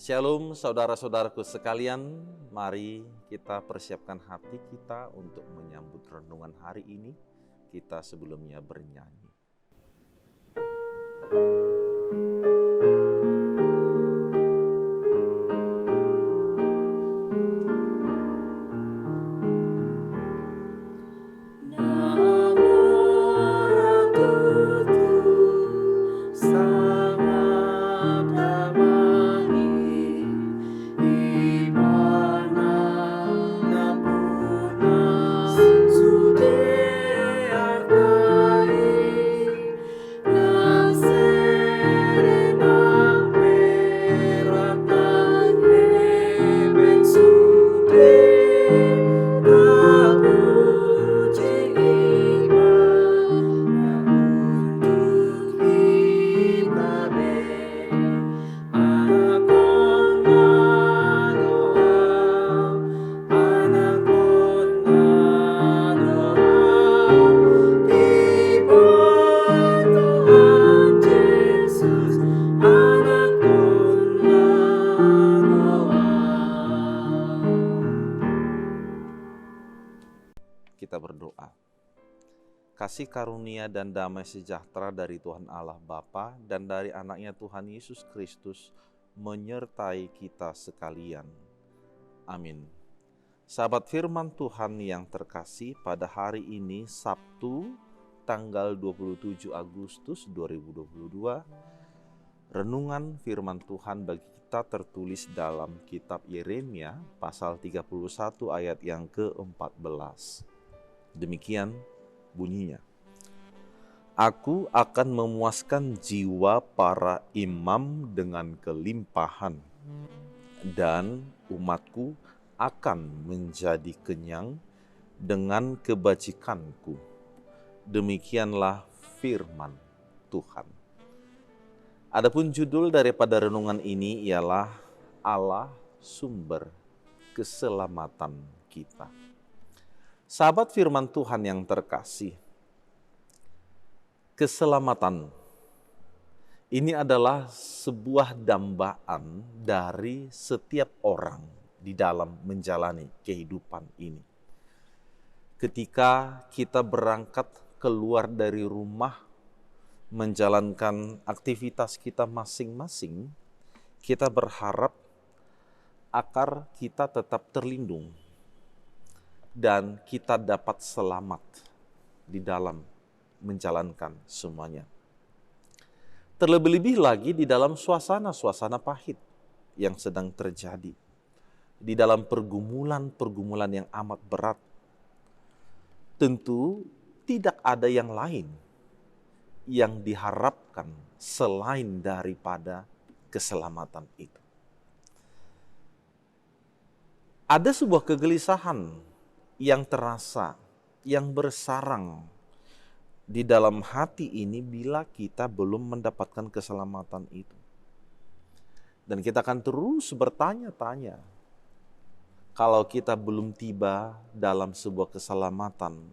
Shalom saudara-saudaraku sekalian, mari kita persiapkan hati kita untuk menyambut renungan hari ini. Kita sebelumnya bernyanyi. Kita berdoa. Kasih karunia dan damai sejahtera dari Tuhan Allah Bapa dan dari anaknya Tuhan Yesus Kristus menyertai kita sekalian. Amin. Sahabat firman Tuhan yang terkasih, pada hari ini Sabtu tanggal 27 Agustus 2022, renungan firman Tuhan bagi kita tertulis dalam kitab Yeremia pasal 31 ayat yang ke-14. Demikian bunyinya. Aku akan memuaskan jiwa para imam dengan kelimpahan, dan umatku akan menjadi kenyang dengan kebajikanku. Demikianlah firman Tuhan. Adapun judul daripada renungan ini ialah Allah sumber keselamatan kita. Sahabat firman Tuhan yang terkasih, keselamatan ini adalah sebuah dambaan dari setiap orang di dalam menjalani kehidupan ini. Ketika kita berangkat keluar dari rumah, menjalankan aktivitas kita masing-masing, kita berharap agar kita tetap terlindung dan kita dapat selamat di dalam menjalankan semuanya. Terlebih-lebih lagi di dalam suasana pahit yang sedang terjadi. Di dalam pergumulan yang amat berat. Tentu tidak ada yang lain yang diharapkan selain daripada keselamatan itu. Ada sebuah kegelisahan yang terasa, yang bersarang di dalam hati ini bila kita belum mendapatkan keselamatan itu. Dan kita akan terus bertanya-tanya, kalau kita belum tiba dalam sebuah keselamatan,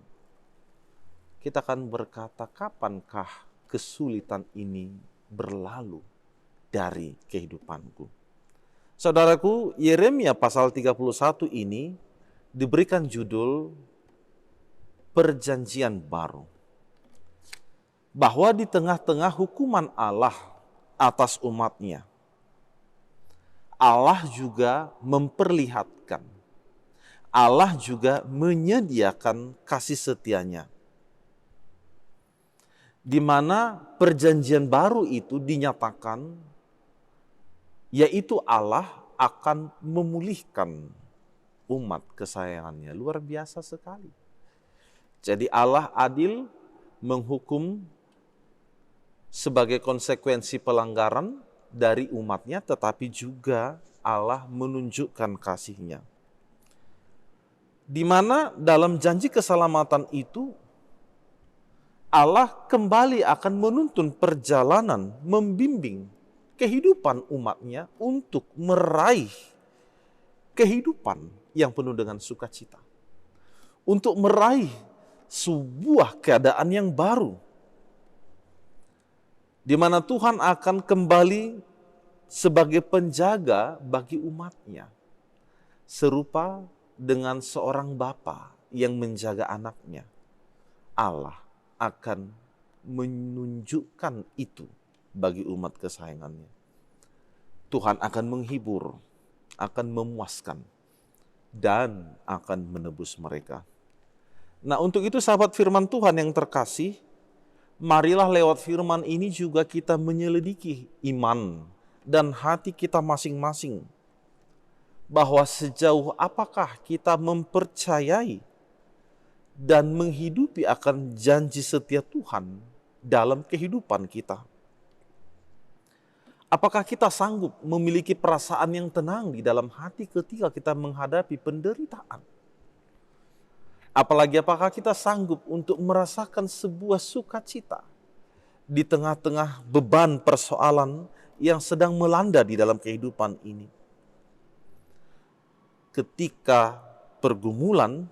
kita akan berkata, kapankah kesulitan ini berlalu dari kehidupanku? Saudaraku, Yeremia pasal 31 ini diberikan judul Perjanjian Baru. Bahwa di tengah-tengah hukuman Allah atas umatnya, Allah juga memperlihatkan, Allah juga menyediakan kasih setianya. Di mana perjanjian baru itu dinyatakan, yaitu Allah akan memulihkan umat kesayangannya. Luar biasa sekali. Jadi Allah adil menghukum sebagai konsekuensi pelanggaran dari umatnya, tetapi juga Allah menunjukkan kasih-Nya. Di mana dalam janji keselamatan itu, Allah kembali akan menuntun perjalanan, membimbing kehidupan umatnya untuk meraih kehidupan yang penuh dengan sukacita. Untuk meraih sebuah keadaan yang baru. Di mana Tuhan akan kembali sebagai penjaga bagi umatnya, serupa dengan seorang bapa yang menjaga anaknya. Allah akan menunjukkan itu bagi umat kesayangannya. Tuhan akan menghibur, akan memuaskan, dan akan menebus mereka. Nah, untuk itu sahabat firman Tuhan yang terkasih, marilah lewat firman ini juga kita menyelidiki iman dan hati kita masing-masing. Bahwa sejauh apakah kita mempercayai dan menghidupi akan janji setia Tuhan dalam kehidupan kita. Apakah kita sanggup memiliki perasaan yang tenang di dalam hati ketika kita menghadapi penderitaan? Apalagi apakah kita sanggup untuk merasakan sebuah sukacita di tengah-tengah beban persoalan yang sedang melanda di dalam kehidupan ini? Ketika pergumulan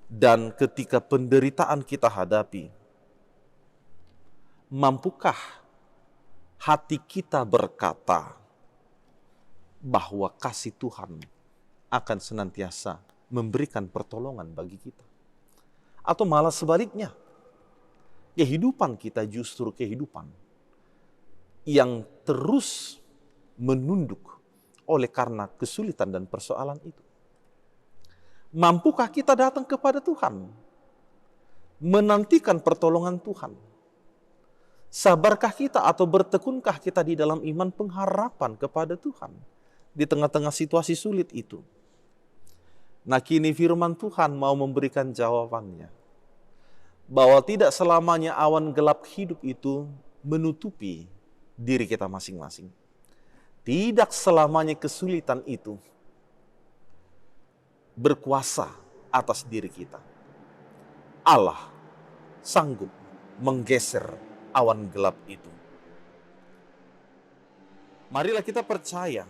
dan ketika penderitaan kita hadapi, mampukah hati kita berkata bahwa kasih Tuhan akan senantiasa memberikan pertolongan bagi kita? Atau malah sebaliknya, kehidupan kita justru kehidupan yang terus menunduk oleh karena kesulitan dan persoalan itu? Mampukah kita datang kepada Tuhan, menantikan pertolongan Tuhan? Sabarkah kita atau bertekunkah kita di dalam iman pengharapan kepada Tuhan di tengah-tengah situasi sulit itu? Nah, kini firman Tuhan mau memberikan jawabannya. Bahwa tidak selamanya awan gelap hidup itu menutupi diri kita masing-masing. Tidak selamanya kesulitan itu berkuasa atas diri kita. Allah sanggup menggeser awan gelap itu. Marilah kita percaya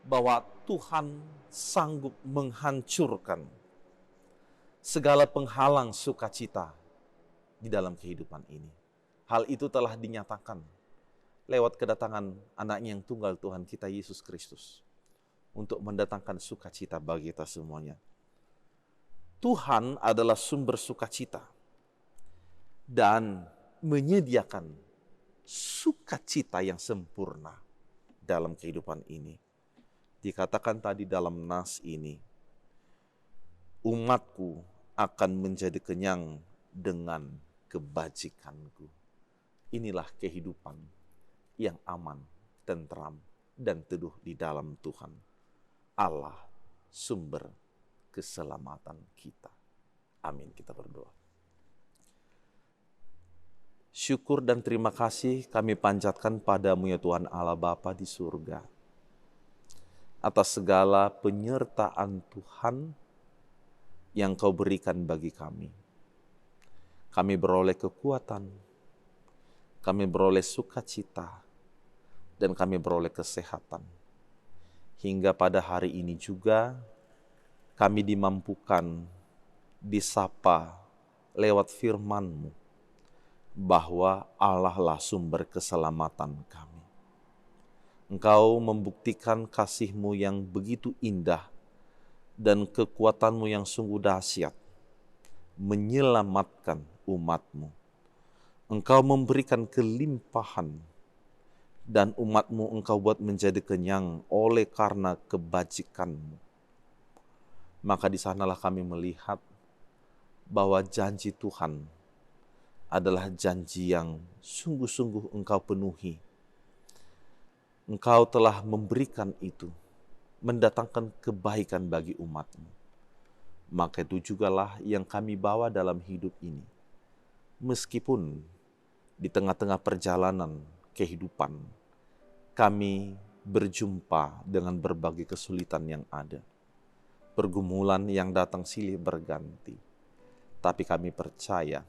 bahwa Tuhan sanggup menghancurkan segala penghalang sukacita di dalam kehidupan ini. Hal itu telah dinyatakan lewat kedatangan anaknya yang tunggal Tuhan kita Yesus Kristus untuk mendatangkan sukacita bagi kita semuanya. Tuhan adalah sumber sukacita dan menyediakan sukacita yang sempurna dalam kehidupan ini. Dikatakan tadi dalam nas ini, umatku akan menjadi kenyang dengan kebajikanku. Inilah kehidupan yang aman, tentram, dan teduh di dalam Tuhan. Allah sumber keselamatan kita. Amin. Kita berdoa. Syukur dan terima kasih kami panjatkan padamu ya Tuhan Allah Bapa di surga, atas segala penyertaan Tuhan yang Kau berikan bagi kami. Kami beroleh kekuatan, kami beroleh sukacita, dan kami beroleh kesehatan. Hingga pada hari ini juga kami dimampukan disapa lewat firman-Mu bahwa Allah lah sumber keselamatan kami. Engkau membuktikan kasih-Mu yang begitu indah dan kekuatan-Mu yang sungguh dahsyat menyelamatkan umat-Mu. Engkau memberikan kelimpahan dan umat-Mu Engkau buat menjadi kenyang oleh karena kebajikan-Mu. Maka di sanalah kami melihat bahwa janji Tuhan adalah janji yang sungguh-sungguh Engkau penuhi. Engkau telah memberikan itu, mendatangkan kebaikan bagi umat-Mu. Maka itu jugalah yang kami bawa dalam hidup ini. Meskipun di tengah-tengah perjalanan kehidupan, kami berjumpa dengan berbagai kesulitan yang ada. Pergumulan yang datang silih berganti. Tapi kami percaya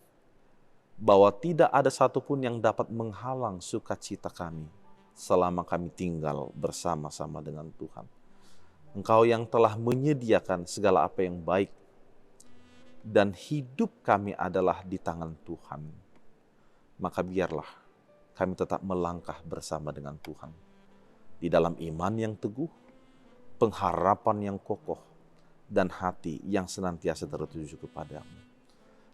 bahwa tidak ada satupun yang dapat menghalang sukacita kami selama kami tinggal bersama-sama dengan Tuhan. Engkau yang telah menyediakan segala apa yang baik, dan hidup kami adalah di tangan Tuhan. Maka biarlah kami tetap melangkah bersama dengan Tuhan. Di dalam iman yang teguh, pengharapan yang kokoh, dan hati yang senantiasa tertuju kepadamu.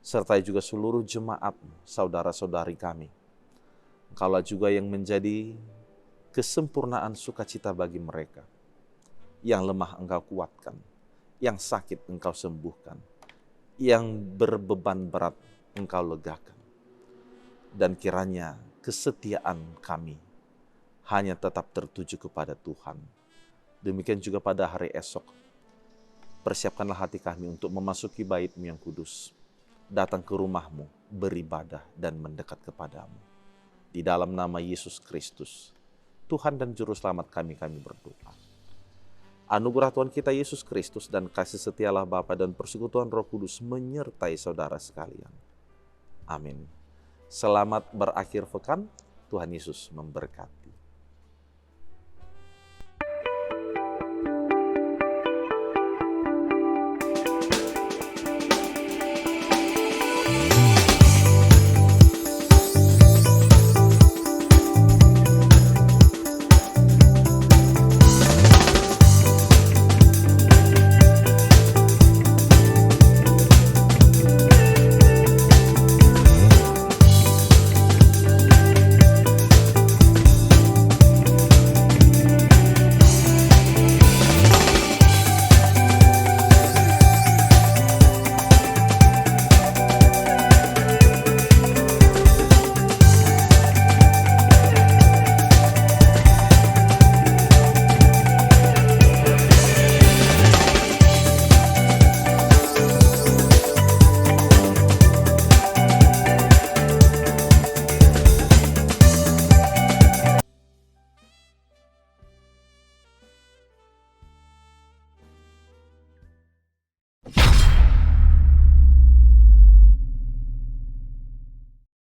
Sertai juga seluruh jemaat, saudara-saudari kami. Engkaulah juga yang menjadi kesempurnaan sukacita bagi mereka. Yang lemah Engkau kuatkan, yang sakit Engkau sembuhkan, yang berbeban berat Engkau legakan. Dan kiranya kesetiaan kami hanya tetap tertuju kepada Tuhan. Demikian juga pada hari esok, persiapkanlah hati kami untuk memasuki bait-Mu yang kudus, datang ke rumah-Mu, beribadah dan mendekat kepadamu. Di dalam nama Yesus Kristus, Tuhan dan Juru Selamat kami berdoa. Anugerah Tuhan kita Yesus Kristus dan kasih setia Allah Bapa dan persekutuan Roh Kudus menyertai saudara sekalian. Amin. Selamat berakhir pekan, Tuhan Yesus memberkati.